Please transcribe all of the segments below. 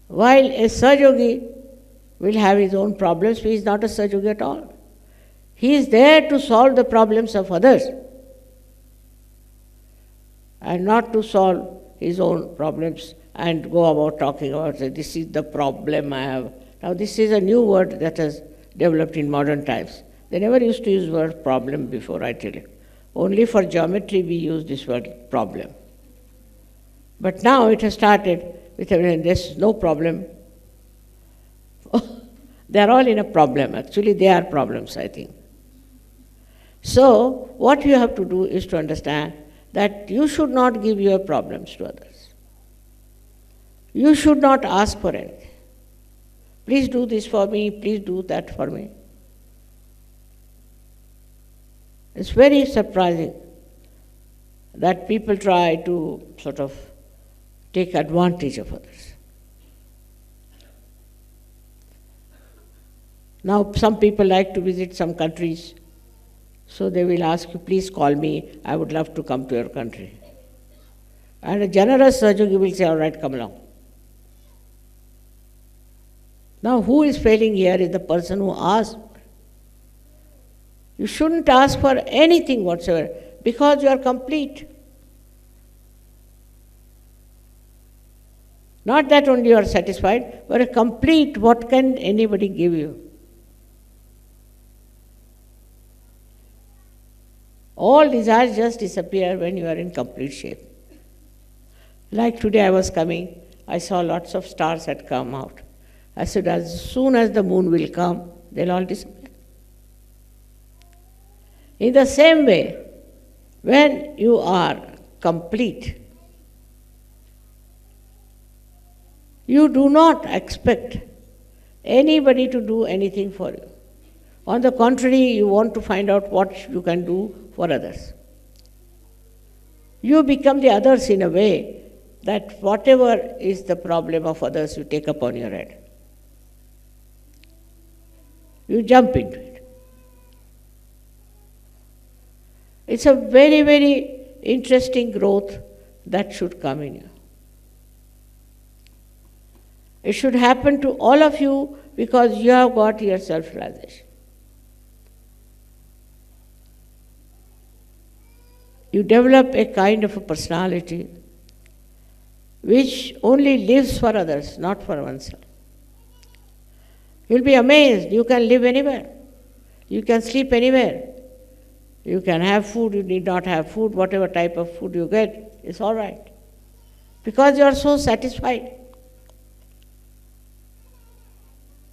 While a Sahaja will have his own problems, he is not a Sahaja at all. He is there to solve the problems of others and not to solve his own problems and go about talking about, say, this is the problem I have. Now this is a new word that has developed in modern times. They never used to use the word problem before, I tell you. Only for geometry we use this word problem. But now it has started with, there's no problem. They are all in a problem. Actually, they are problems, I think. So, what you have to do is to understand that you should not give your problems to others. You should not ask for anything. Please do this for me, please do that for me. It's very surprising that people try to sort of take advantage of others. Now, some people like to visit some countries, so they will ask you, please call me, I would love to come to your country. And a generous Sahaja will say, all right, come along. Now, who is failing here is the person who asked. You shouldn't ask for anything whatsoever because you are complete. Not that only you are satisfied, but a complete, what can anybody give you? All desires just disappear when you are in complete shape. Like today I was coming, I saw lots of stars had come out. I said, as soon as the moon will come, they'll all disappear. In the same way, when you are complete, you do not expect anybody to do anything for you. On the contrary, you want to find out what you can do for others. You become the others in a way that whatever is the problem of others, you take upon your head. You jump into it. It's a very, very interesting growth that should come in you. It should happen to all of you because you have got your self-realization. You develop a kind of a personality which only lives for others, not for oneself. You'll be amazed. You can live anywhere. You can sleep anywhere. You can have food, you need not have food. Whatever type of food you get is all right. Because you are so satisfied.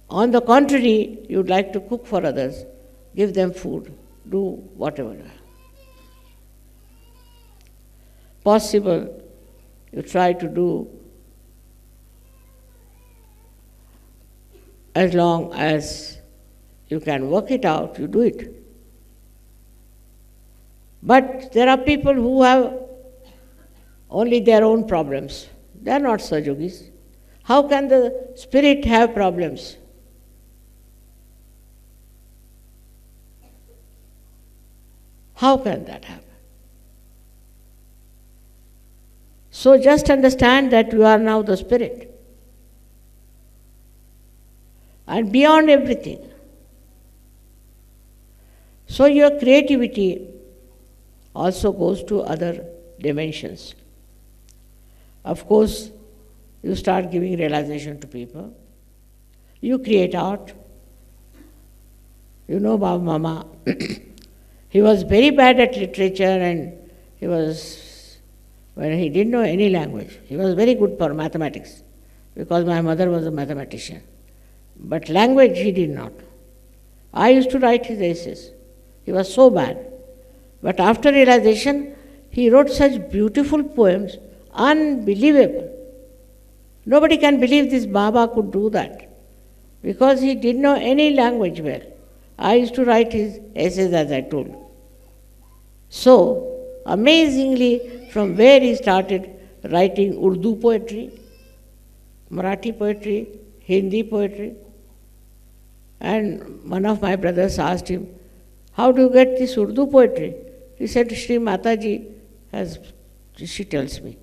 On the contrary, you would like to cook for others, give them food, do whatever. Possible, you try to do as long as you can work it out, you do it. But there are people who have only their own problems. They are not Sahajogis. How can the spirit have problems? How can that happen? So just understand that you are now the spirit. And beyond everything. So your creativity also goes to other dimensions. Of course, you start giving realization to people. You create art. You know Baba Mama. He was very bad at literature and when he didn't know any language. He was very good for mathematics because my mother was a mathematician. But language he did not. I used to write his essays. He was so bad. But after realization, he wrote such beautiful poems, unbelievable. Nobody can believe this Baba could do that because he didn't know any language well. I used to write his essays as I told. So, amazingly, from where he started writing Urdu poetry, Marathi poetry, Hindi poetry, and one of my brothers asked him, how do you get this Urdu poetry? He said, Shri Mataji she tells me.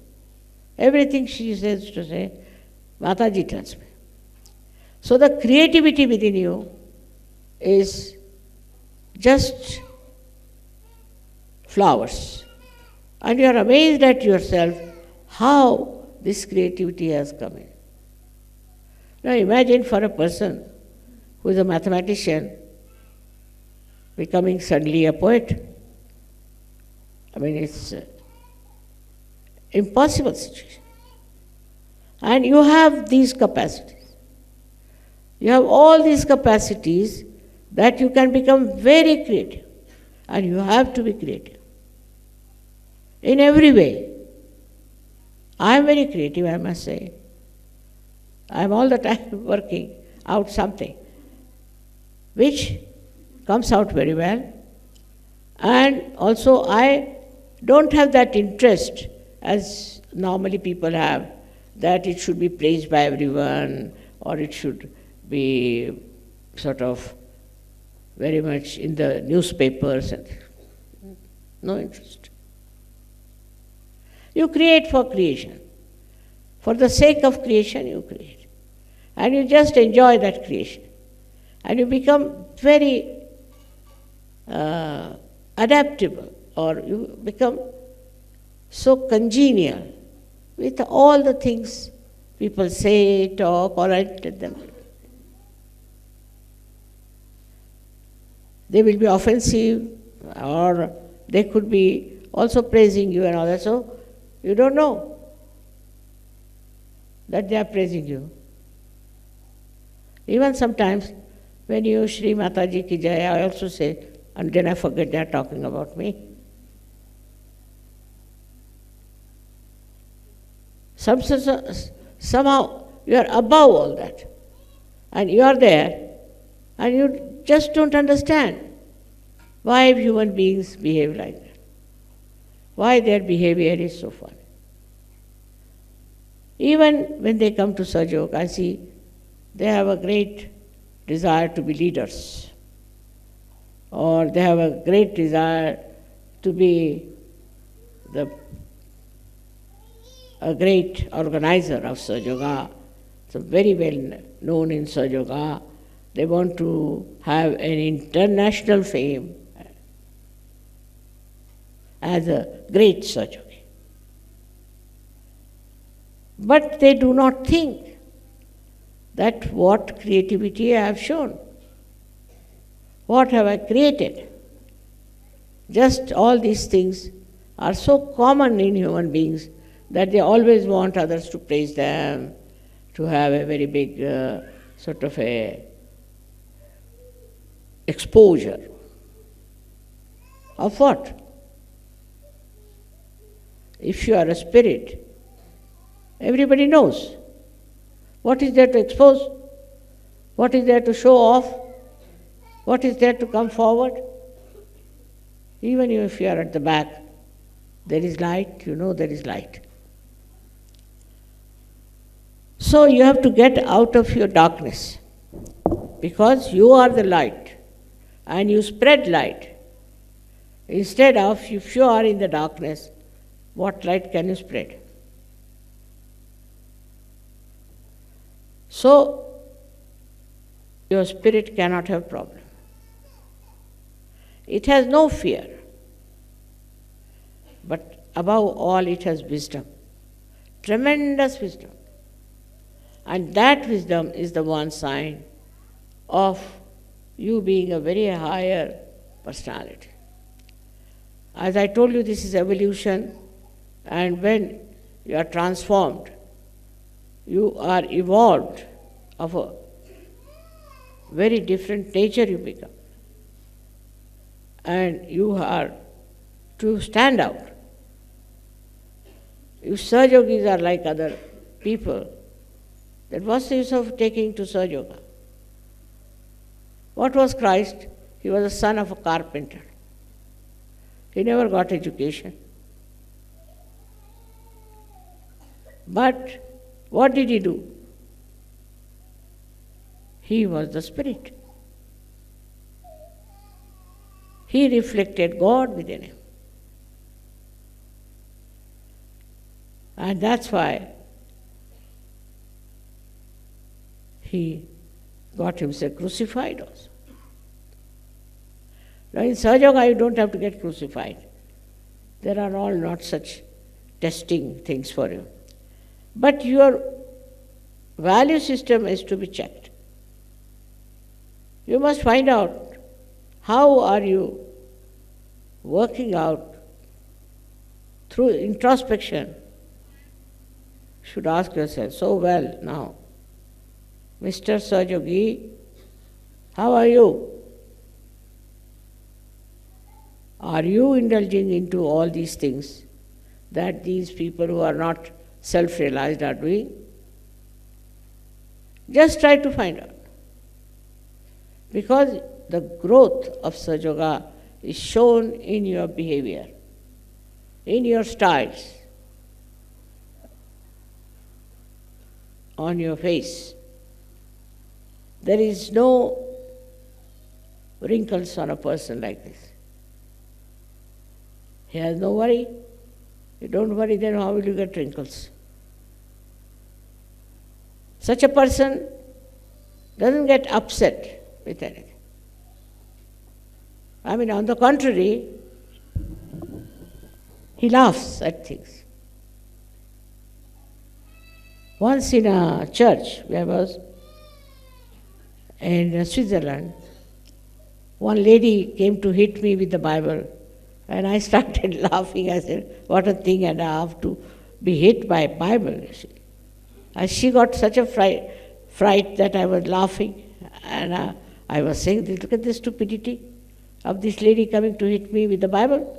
Everything she says to say, Mataji tells me. So the creativity within you is just flowers. And you are amazed at yourself how this creativity has come in. Now imagine for a person who is a mathematician becoming suddenly a poet. I mean, it's an impossible situation. And you have these capacities. You have all these capacities that you can become very creative. And you have to be creative. In every way. I am very creative, I must say. I am all the time working out something which comes out very well. And also I don't have that interest as normally people have, that it should be praised by everyone or it should be sort of very much in the newspapers. And no interest. You create for creation. For the sake of creation, you create. And you just enjoy that creation. And you become very adaptable, or you become so congenial with all the things people say, talk, or write at them. They will be offensive, or they could be also praising you and all that. So you don't know that they are praising you. Even sometimes when you Shri Mataji Ki Jai, I also say, and then I forget they are talking about me. Somehow you are above all that. And you are there, and you just don't understand why human beings behave like that. Why their behavior is so funny. Even when they come to Sajog, I see they have a great desire to be leaders, or they have a great desire to be a great organizer of Sahaja. So very well known in Sahaja. They want to have an international fame as a great Sahaja. But they do not think that what creativity I have shown. What have I created? Just all these things are so common in human beings that they always want others to praise them, to have a very big sort of a exposure. Of what? If you are a spirit, everybody knows. What is there to expose? What is there to show off? What is there to come forward? Even if you are at the back, there is light, you know there is light. So you have to get out of your darkness, because you are the light and you spread light. Instead of, if you are in the darkness, what light can you spread? So your spirit cannot have problem. It has no fear, but above all it has wisdom, tremendous wisdom. And that wisdom is the one sign of you being a very higher personality. As I told you, this is evolution, and when you are transformed, you are evolved of a very different nature you become. And you are to stand out. If Sahajogis are like other people, then what's the use of taking to Sahaja? What was Christ? He was the son of a carpenter. He never got education. But what did he do? He was the Spirit. He reflected God within him. And that's why he got himself crucified also. Now in Sahaja Yoga you don't have to get crucified. There are all not such testing things for you. But your value system is to be checked. You must find out how are you working out through introspection. You should ask yourself, so well now, Mr. Sahaja, how are you? Are you indulging into all these things that these people who are not self-realized are doing? Just try to find out. Because the growth of Sahaja Yoga is shown in your behavior, in your styles, on your face. There is no wrinkles on a person like this. He has no worry. You don't worry, then how will you get wrinkles? Such a person doesn't get upset with anything. I mean, on the contrary, he laughs at things. Once in a church where I was in Switzerland, one lady came to hit me with the Bible, and I started laughing. I said, what a thing, and I have to be hit by a Bible, you see. And she got such a fright that I was laughing, and I was saying, look at the stupidity of this lady coming to hit me with the Bible.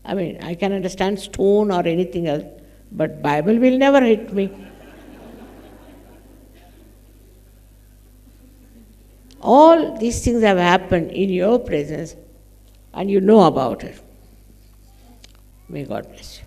I mean, I can understand stone or anything else, but Bible will never hit me. All these things have happened in your presence, and you know about it. May God bless you.